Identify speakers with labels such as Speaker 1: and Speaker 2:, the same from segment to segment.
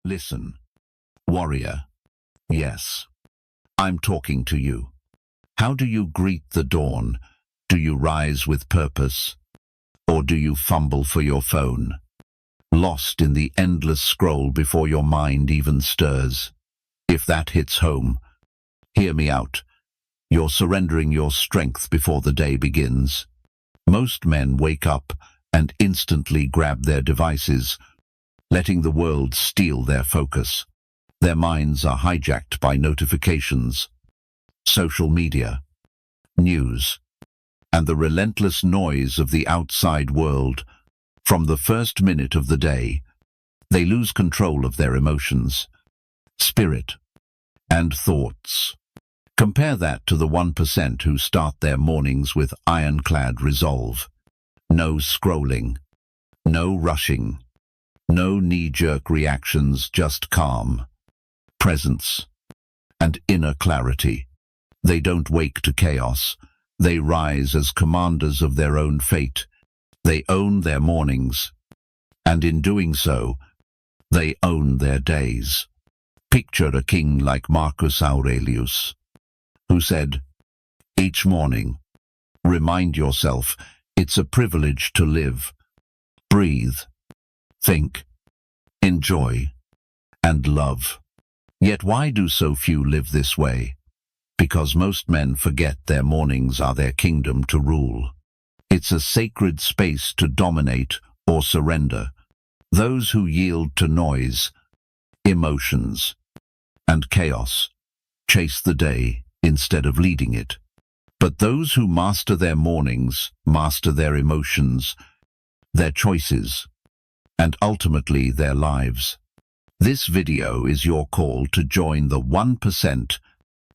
Speaker 1: Listen, warrior. Yes, I'm talking to you. How do you greet the dawn? Do you rise with purpose? Or do you fumble for your phone, lost in the endless scroll before your mind even stirs? If that hits home, hear me out. You're surrendering your strength before the day begins. Most men wake up and instantly grab their devices, letting the world steal their focus. Their minds are hijacked by notifications, social media, news, and the relentless noise of the outside world. From the first minute of the day, they lose control of their emotions, spirit, and thoughts. Compare that to the 1% who start their mornings with ironclad resolve. No scrolling, no rushing, no knee-jerk reactions, just calm, presence, and inner clarity. They don't wake to chaos. They rise as commanders of their own fate. They own their mornings, and in doing so, they own their days. Picture a king like Marcus Aurelius, who said, "Each morning, remind yourself it's a privilege to live, breathe, think, enjoy, and love." Yet why do so few live this way? Because most men forget their mornings are their kingdom to rule. It's a sacred space to dominate or surrender. Those who yield to noise, emotions, and chaos chase the day instead of leading it. But those who master their mornings master their emotions, their choices, and ultimately their lives. This video is your call to join the 1%,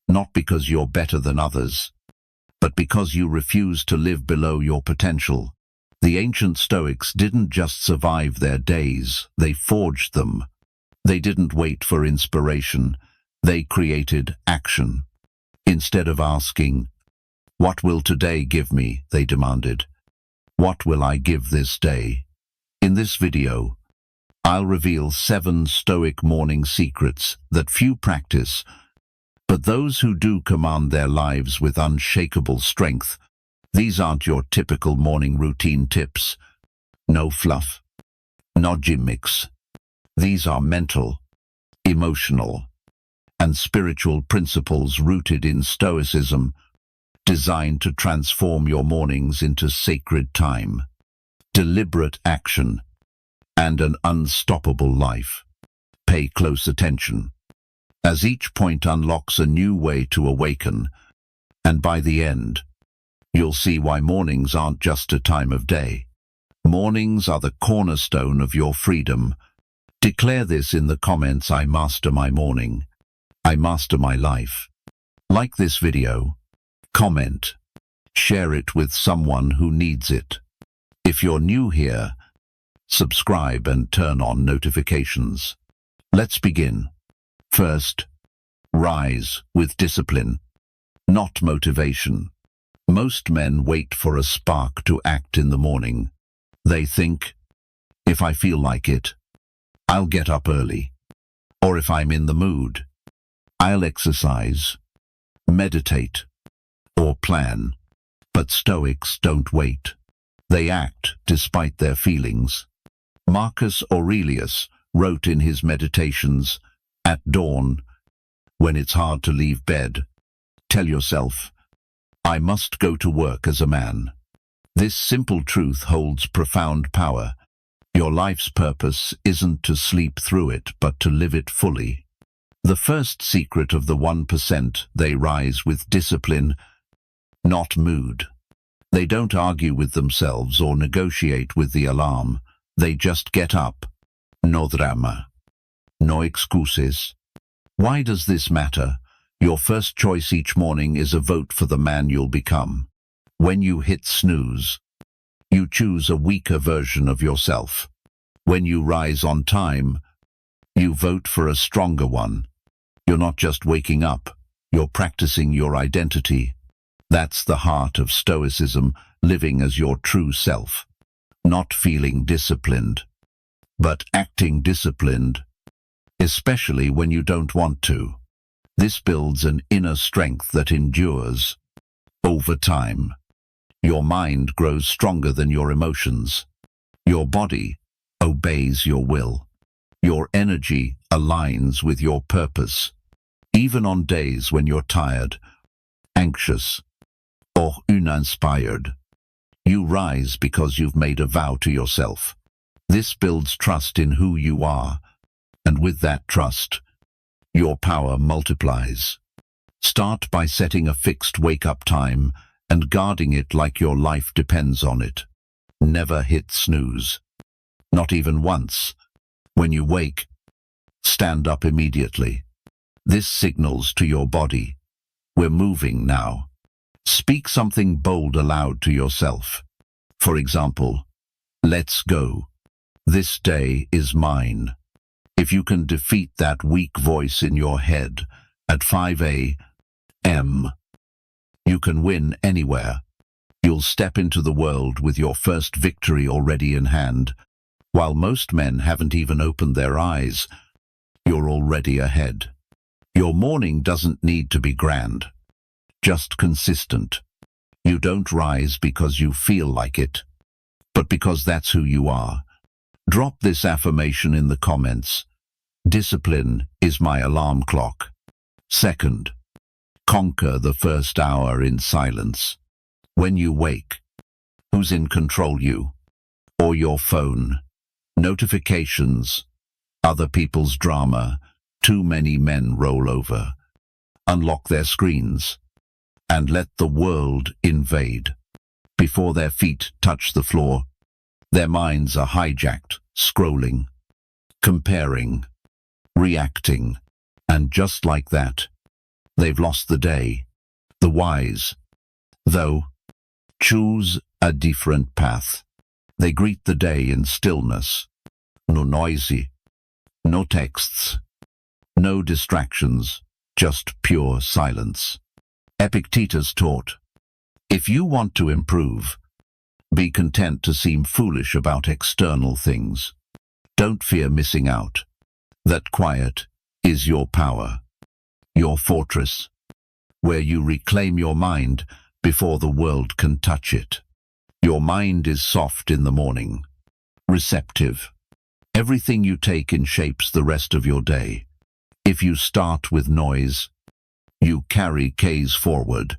Speaker 1: not because you're better than others, but because you refuse to live below your potential. The ancient Stoics didn't just survive their days, they forged them. They didn't wait for inspiration, they created action. Instead of asking, "What will today give me?" they demanded, "What will I give this day?" In this video, I'll reveal 7 Stoic morning secrets that few practice, but those who do command their lives with unshakable strength. These aren't your typical morning routine tips. No fluff, no gimmicks. These are mental, emotional, and spiritual principles rooted in Stoicism, designed to transform your mornings into sacred time, deliberate action, and an unstoppable life. Pay close attention, as each point unlocks a new way to awaken, and by the end, you'll see why mornings aren't just a time of day. Mornings are the cornerstone of your freedom. Declare this in the comments: "I master my morning. I master my life." Like this video, comment, share it with someone who needs it. If you're new here, subscribe and turn on notifications. Let's begin. First, rise with discipline, not motivation. Most men wait for a spark to act in the morning. They think, "If I feel like it, I'll get up early." Or if I'm in the mood, I'll exercise, meditate, or plan. But Stoics don't wait. They act despite their feelings. Marcus Aurelius wrote in his Meditations, "At dawn, when it's hard to leave bed, tell yourself, 'I must go to work as a man.'" This simple truth holds profound power. Your life's purpose isn't to sleep through it, but to live it fully. The first secret of the 1%, they rise with discipline, not mood. They don't argue with themselves or negotiate with the alarm. They just get up. No drama. No excuses. Why does this matter? Your first choice each morning is a vote for the man you'll become. When you hit snooze, you choose a weaker version of yourself. When you rise on time, you vote for a stronger one. You're not just waking up, you're practicing your identity. That's the heart of Stoicism, living as your true self. Not feeling disciplined, but acting disciplined. especially when you don't want to. This builds an inner strength that endures. Over time, your mind grows stronger than your emotions. Your body obeys your will. Your energy aligns with your purpose. Even on days when you're tired, anxious, or uninspired, you rise because you've made a vow to yourself. This builds trust in who you are, and with that trust, your power multiplies. Start by setting a fixed wake-up time and guarding it like your life depends on it. Never hit snooze. Not even once. When you wake, stand up immediately. This signals to your body, we're moving now. Speak something bold aloud to yourself. For example, let's go. This day is mine. If you can defeat that weak voice in your head at 5 a.m., you can win anywhere. You'll step into the world with your first victory already in hand. While most men haven't even opened their eyes, you're already ahead. Your morning doesn't need to be grand, just consistent. You don't rise because you feel like it, but because that's who you are. Drop this affirmation in the comments. Discipline is my alarm clock. Second, conquer the first hour in silence. When you wake, who's in control, you or your phone? Notifications, other people's drama. Too many men roll over. Unlock their screens and let the world invade. Before their feet touch the floor, their minds are hijacked, scrolling, comparing, reacting, and just like that, they've lost the day. The wise, though, choose a different path. They greet the day in stillness. No noisy, no texts, no distractions, just pure silence. Epictetus taught, if you want to improve, be content to seem foolish about external things. Don't fear missing out. That quiet is your power, your fortress, where you reclaim your mind before the world can touch it. Your mind is soft in the morning, receptive. Everything you take in shapes the rest of your day. If you start with noise, you carry K's forward,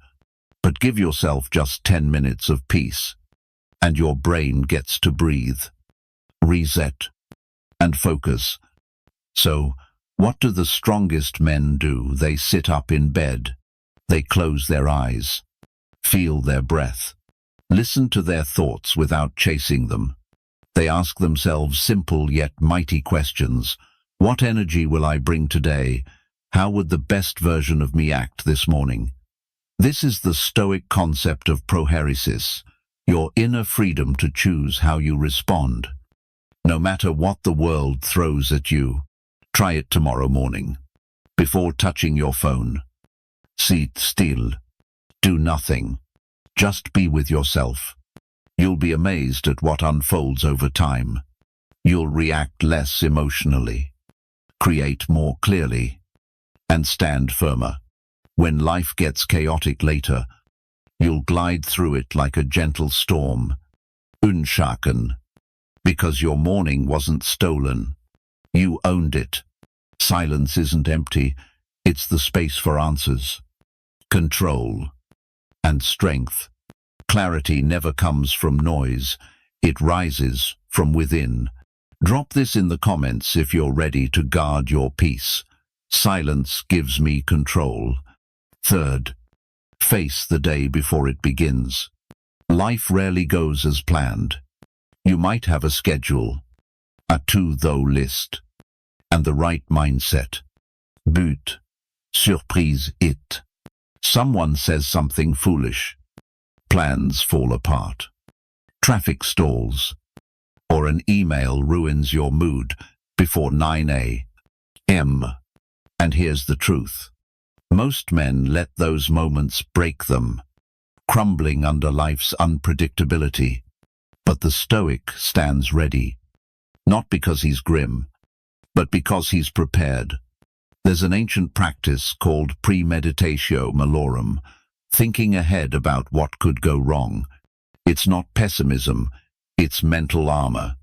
Speaker 1: but give yourself just 10 minutes of peace, and your brain gets to breathe, reset, and focus. So, what do the strongest men do? They sit up in bed. They close their eyes, feel their breath, listen to their thoughts without chasing them. They ask themselves simple yet mighty questions. What energy will I bring today? How would the best version of me act this morning? This is the Stoic concept of prohairesis, your inner freedom to choose how you respond. No matter what the world throws at you, try it tomorrow morning. Before touching your phone, sit still. Do nothing. Just be with yourself. You'll be amazed at what unfolds over time. You'll react less emotionally, create more clearly, and stand firmer. When life gets chaotic later, you'll glide through it like a gentle storm, unshaken, because your morning wasn't stolen. You owned it. Silence isn't empty, it's the space for answers, control, and strength. Clarity never comes from noise, it rises from within. Drop this in the comments if you're ready to guard your peace. Silence gives me control. Third, face the day before it begins. Life rarely goes as planned. You might have a schedule, a to-do list, and the right mindset. But, surprise it. Someone says something foolish. Plans fall apart. Traffic stalls. Or an email ruins your mood before 9 a.m. And here's the truth. Most men let those moments break them, crumbling under life's unpredictability. But the Stoic stands ready, not because he's grim, but because he's prepared. There's an ancient practice called premeditatio malorum, thinking ahead about what could go wrong. It's not pessimism, it's mental armor,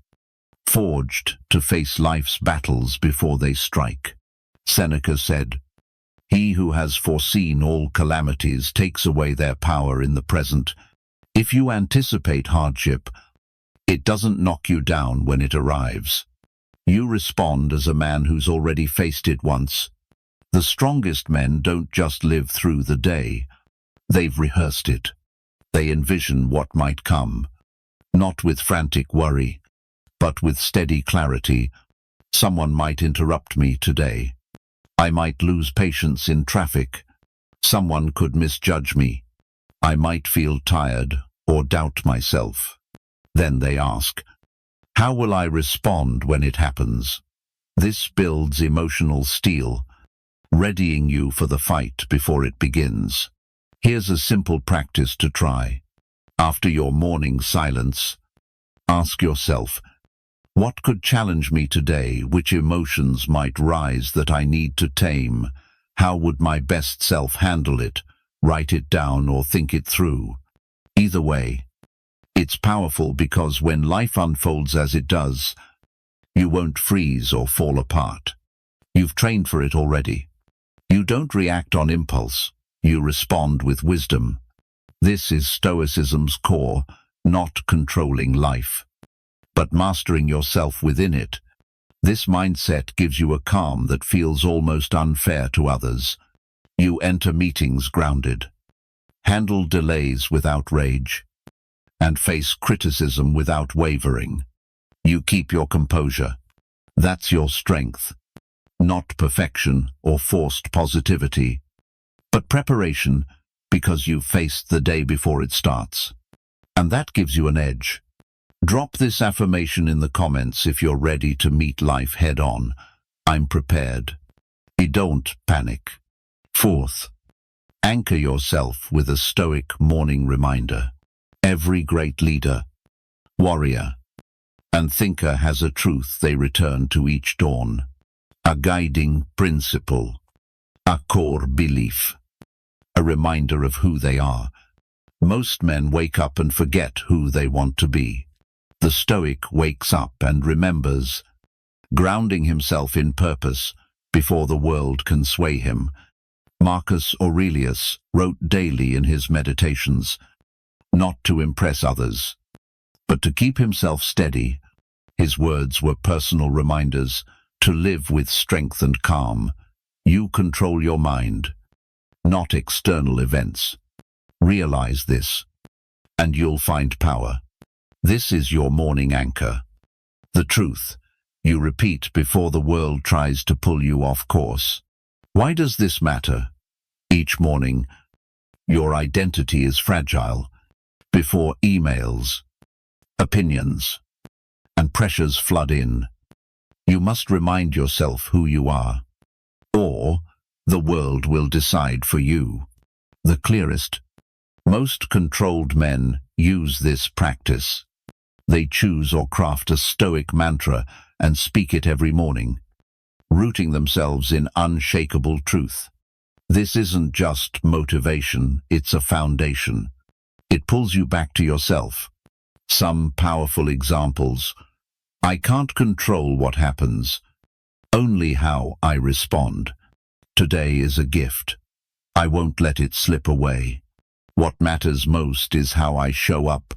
Speaker 1: forged to face life's battles before they strike. Seneca said, "He who has foreseen all calamities takes away their power in the present." If you anticipate hardship, it doesn't knock you down when it arrives. You respond as a man who's already faced it once. The strongest men don't just live through the day. They've rehearsed it. They envision what might come, not with frantic worry, but with steady clarity. Someone might interrupt me today. I might lose patience in traffic. Someone could misjudge me. I might feel tired or doubt myself. Then they ask, how will I respond when it happens? This builds emotional steel, readying you for the fight before it begins. Here's a simple practice to try. After your morning silence, ask yourself, what could challenge me today? Which emotions might rise that I need to tame? How would my best self handle it? Write it down or think it through. Either way, it's powerful because when life unfolds as it does, you won't freeze or fall apart. You've trained for it already. You don't react on impulse. You respond with wisdom. This is Stoicism's core, not controlling life, but mastering yourself within it. This mindset gives you a calm that feels almost unfair to others. You enter meetings grounded, handle delays without rage, and face criticism without wavering. You keep your composure. That's your strength, not perfection or forced positivity, but preparation because you've faced the day before it starts. And that gives you an edge. Drop this affirmation in the comments if you're ready to meet life head-on. I'm prepared. Don't panic. Fourth, anchor yourself with a Stoic morning reminder. Every great leader, warrior, and thinker has a truth they return to each dawn. A guiding principle, a core belief, a reminder of who they are. Most men wake up and forget who they want to be. The Stoic wakes up and remembers, grounding himself in purpose before the world can sway him. Marcus Aurelius wrote daily in his meditations, not to impress others, but to keep himself steady. His words were personal reminders to live with strength and calm. You control your mind, not external events. Realize this, and you'll find power. This is your morning anchor. The truth you repeat before the world tries to pull you off course. Why does this matter? Each morning, your identity is fragile. Before emails, opinions, and pressures flood in, you must remind yourself who you are, or the world will decide for you. The clearest, most controlled men use this practice. They choose or craft a Stoic mantra and speak it every morning, rooting themselves in unshakable truth. This isn't just motivation, it's a foundation. It pulls you back to yourself. Some powerful examples. I can't control what happens, only how I respond. Today is a gift. I won't let it slip away. What matters most is how I show up.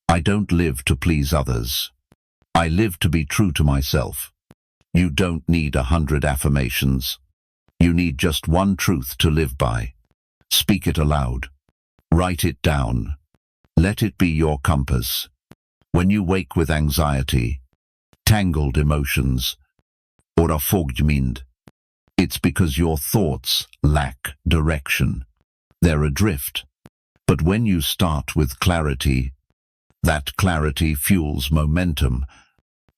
Speaker 1: I don't live to please others. I live to be true to myself. You don't need 100 affirmations. You need just one truth to live by. Speak it aloud. Write it down. Let it be your compass. When you wake with anxiety, tangled emotions, or a fogged mind, it's because your thoughts lack direction. They're adrift. But when you start with clarity, that clarity fuels momentum.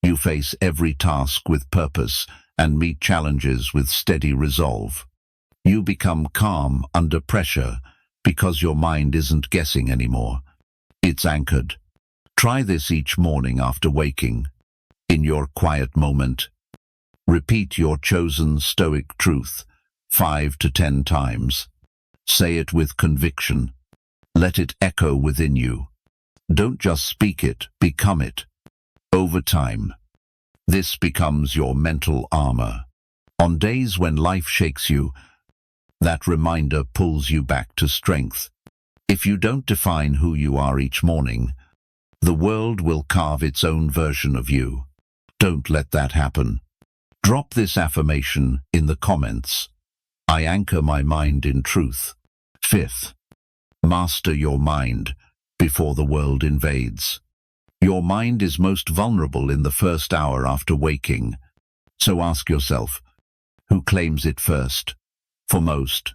Speaker 1: You face every task with purpose and meet challenges with steady resolve. You become calm under pressure because your mind isn't guessing anymore. It's anchored. Try this each morning after waking. In your quiet moment, Repeat your chosen Stoic truth 5 to 10 times. Say it with conviction. Let it echo within you. Don't just speak it, become it. Over time, this becomes your mental armor. On days when life shakes you, that reminder pulls you back to strength. If you don't define who you are each morning, the world will carve its own version of you. Don't let that happen. Drop this affirmation in the comments. I anchor my mind in truth. 5th, master your mind before the world invades. Your mind is most vulnerable in the first hour after waking. So ask yourself, who claims it first? For most,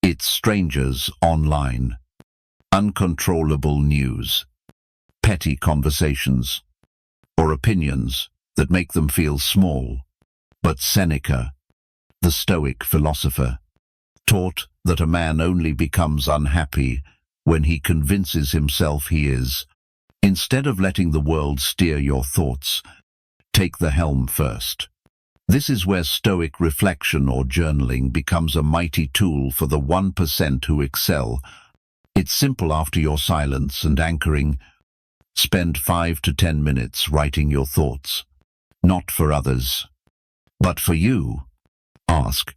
Speaker 1: it's strangers online, uncontrollable news, petty conversations, or opinions that make them feel small. But Seneca, the Stoic philosopher, taught that a man only becomes unhappy when he convinces himself he is. Instead of letting the world steer your thoughts, take the helm first. This is where Stoic reflection or journaling becomes a mighty tool for the 1% who excel. It's simple. After your silence and anchoring, spend 5 to 10 minutes writing your thoughts. Not for others, but for you. Ask,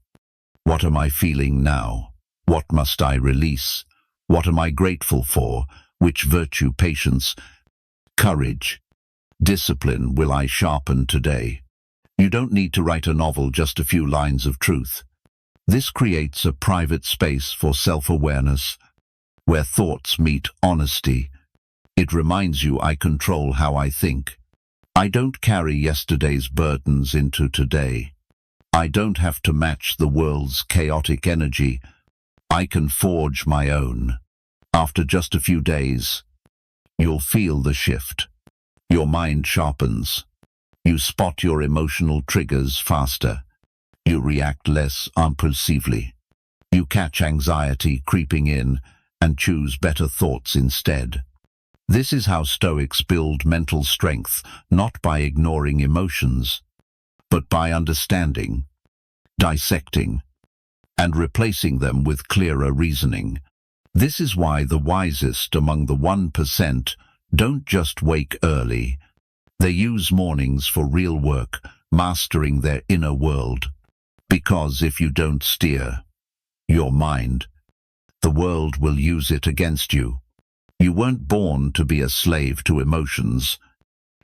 Speaker 1: what am I feeling now? What must I release? What am I grateful for? Which virtue, patience, courage, discipline will I sharpen today? You don't need to write a novel, just a few lines of truth. This creates a private space for self-awareness, where thoughts meet honesty. It reminds you, I control how I think. I don't carry yesterday's burdens into today. I don't have to match the world's chaotic energy. I can forge my own. After just a few days, you'll feel the shift. Your mind sharpens. You spot your emotional triggers faster. You react less impulsively. You catch anxiety creeping in and choose better thoughts instead. This is how Stoics build mental strength, not by ignoring emotions, but by understanding, dissecting, and replacing them with clearer reasoning. This is why the wisest among the 1% don't just wake early. They use mornings for real work, mastering their inner world. Because if you don't steer your mind, the world will use it against you. You weren't born to be a slave to emotions,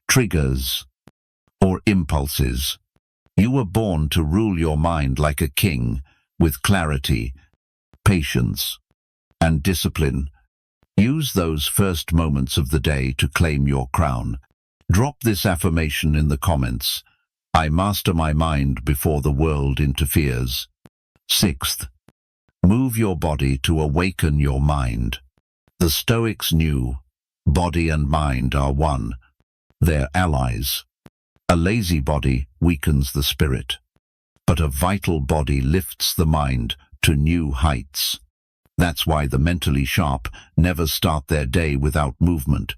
Speaker 1: triggers, or impulses. You were born to rule your mind like a king, with clarity, patience, and discipline. Use those first moments of the day to claim your crown. Drop this affirmation in the comments. I master my mind before the world interferes. 6th, move your body to awaken your mind. The Stoics knew body and mind are one. They're allies. A lazy body weakens the spirit, but a vital body lifts the mind to new heights. That's why the mentally sharp never start their day without movement.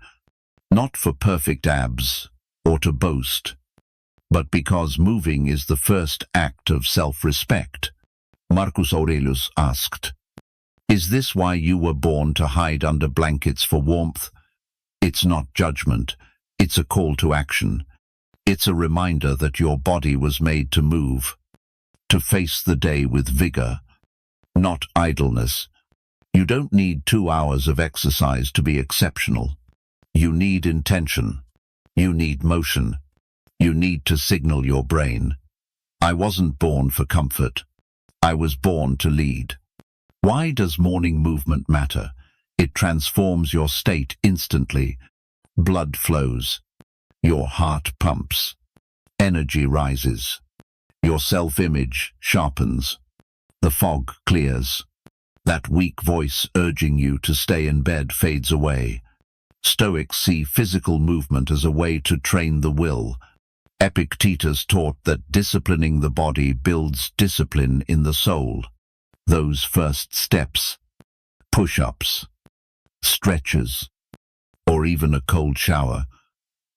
Speaker 1: Not for perfect abs or to boast, but because moving is the first act of self-respect. Marcus Aurelius asked, "Is this why you were born to hide under blankets for warmth?" It's not judgment, it's a call to action. It's a reminder that your body was made to move, to face the day with vigor, not idleness. You don't need 2 hours of exercise to be exceptional. You need intention. You need motion. You need to signal your brain, I wasn't born for comfort. I was born to lead. Why does morning movement matter? It transforms your state instantly. Blood flows. Your heart pumps. Energy rises. Your self-image sharpens. The fog clears. That weak voice urging you to stay in bed fades away. Stoics see physical movement as a way to train the will. Epictetus taught that disciplining the body builds discipline in the soul. Those first steps, push-ups, stretches, or even a cold shower,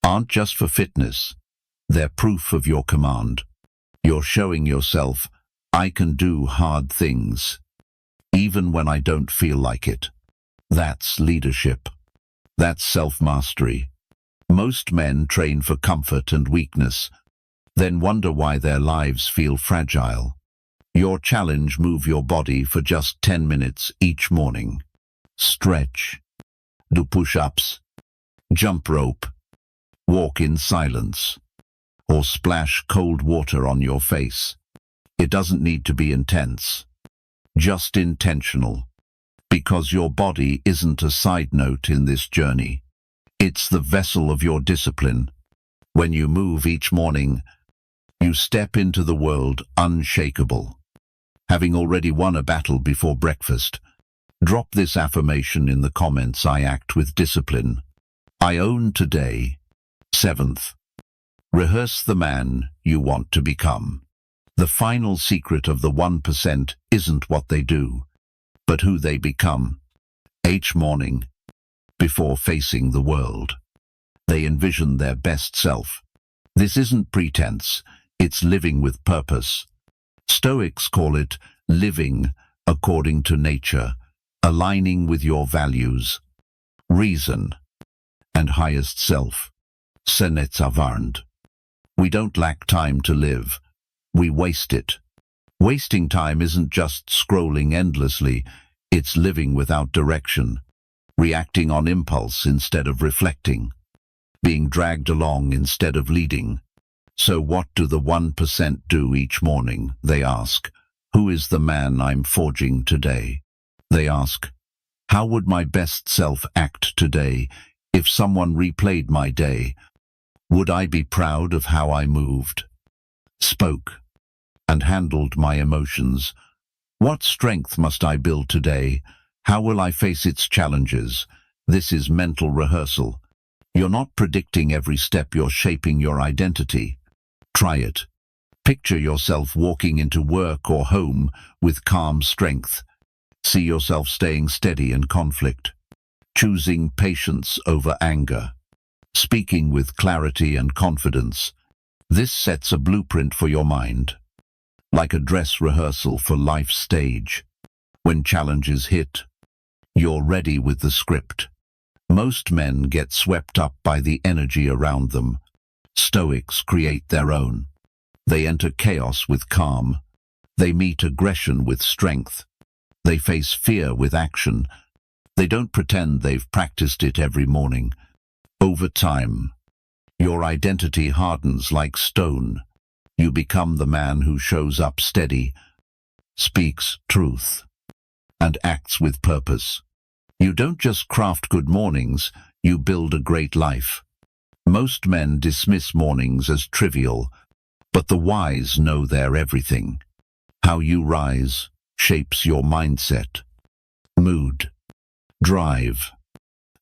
Speaker 1: aren't just for fitness. They're proof of your command. You're showing yourself, I can do hard things, even when I don't feel like it. That's leadership. That's self-mastery. Most men train for comfort and weakness, then wonder why their lives feel fragile. Your challenge: move your body for just 10 minutes each morning. Stretch. Do push-ups. Jump rope. Walk in silence. Or splash cold water on your face. It doesn't need to be intense. Just intentional. Because your body isn't a side note in this journey. It's the vessel of your discipline. When you move each morning, you step into the world unshakable. Having already won a battle before breakfast, drop this affirmation in the comments: I act with discipline. I own today. 7th. Rehearse the man you want to become. The final secret of the 1% isn't what they do, but who they become. Each morning, before facing the world, they envision their best self. This isn't pretense, it's living with purpose. Stoics call it living according to nature, aligning with your values, reason, and highest self. Seneca. We don't lack time to live, we waste it. Wasting time isn't just scrolling endlessly, it's living without direction, reacting on impulse instead of reflecting, being dragged along instead of leading. So what do the 1% do each morning? They ask, who is the man I'm forging today? They ask, how would my best self act today if someone replayed my day? Would I be proud of how I moved, spoke, and handled my emotions? What strength must I build today? How will I face its challenges? This is mental rehearsal. You're not predicting every step, you're shaping your identity. Try it. Picture yourself walking into work or home with calm strength. See yourself staying steady in conflict, choosing patience over anger, speaking with clarity and confidence. This sets a blueprint for your mind, like a dress rehearsal for life's stage. When challenges hit, you're ready with the script. Most men get swept up by the energy around them. Stoics create their own. They enter chaos with calm. They meet aggression with strength. They face fear with action. They don't pretend they've practiced it every morning. Over time, your identity hardens like stone. You become the man who shows up steady, speaks truth, and acts with purpose. You don't just craft good mornings, you build a great life. Most men dismiss mornings as trivial, but the wise know they're everything. How you rise shapes your mindset, mood, drive,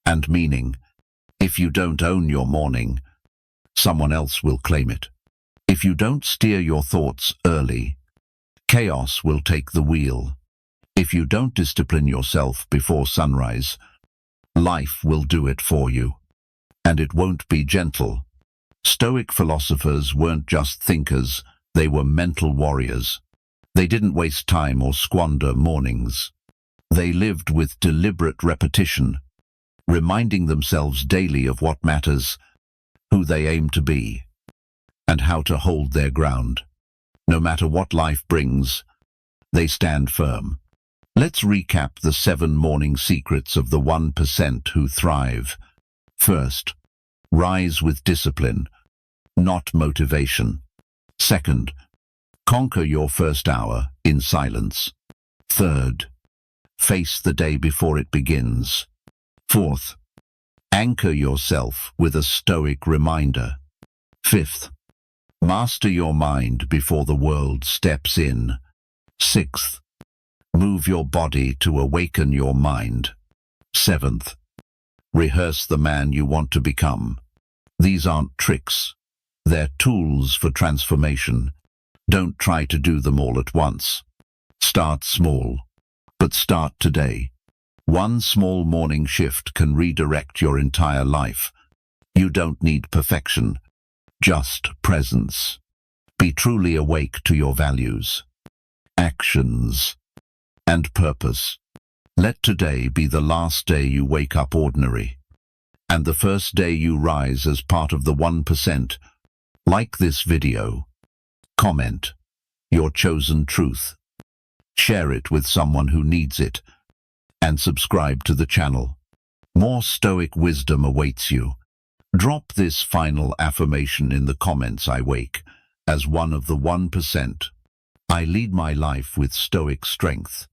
Speaker 1: and meaning. If you don't own your morning, someone else will claim it. If you don't steer your thoughts early, chaos will take the wheel. If you don't discipline yourself before sunrise, life will do it for you. And it won't be gentle. Stoic philosophers weren't just thinkers, they were mental warriors. They didn't waste time or squander mornings. They lived with deliberate repetition, reminding themselves daily of what matters, who they aim to be, and how to hold their ground. No matter what life brings, they stand firm. Let's recap the 7 morning secrets of the 1% who thrive. First, rise with discipline, not motivation. Second, conquer your first hour in silence. Third, face the day before it begins. Fourth, anchor yourself with a stoic reminder. Fifth, master your mind before the world steps in. Sixth, move your body to awaken your mind. Seventh, rehearse the man you want to become. These aren't tricks. They're tools for transformation. Don't try to do them all at once. Start small, but start today. One small morning shift can redirect your entire life. You don't need perfection, just presence. Be truly awake to your values, actions, and purpose. Let today be the last day you wake up ordinary, and the first day you rise as part of the 1%. Like this video, comment your chosen truth, share it with someone who needs it, and subscribe to the channel. More Stoic wisdom awaits you. Drop this final affirmation in the comments. I wake as one of the 1%. I lead my life with Stoic strength.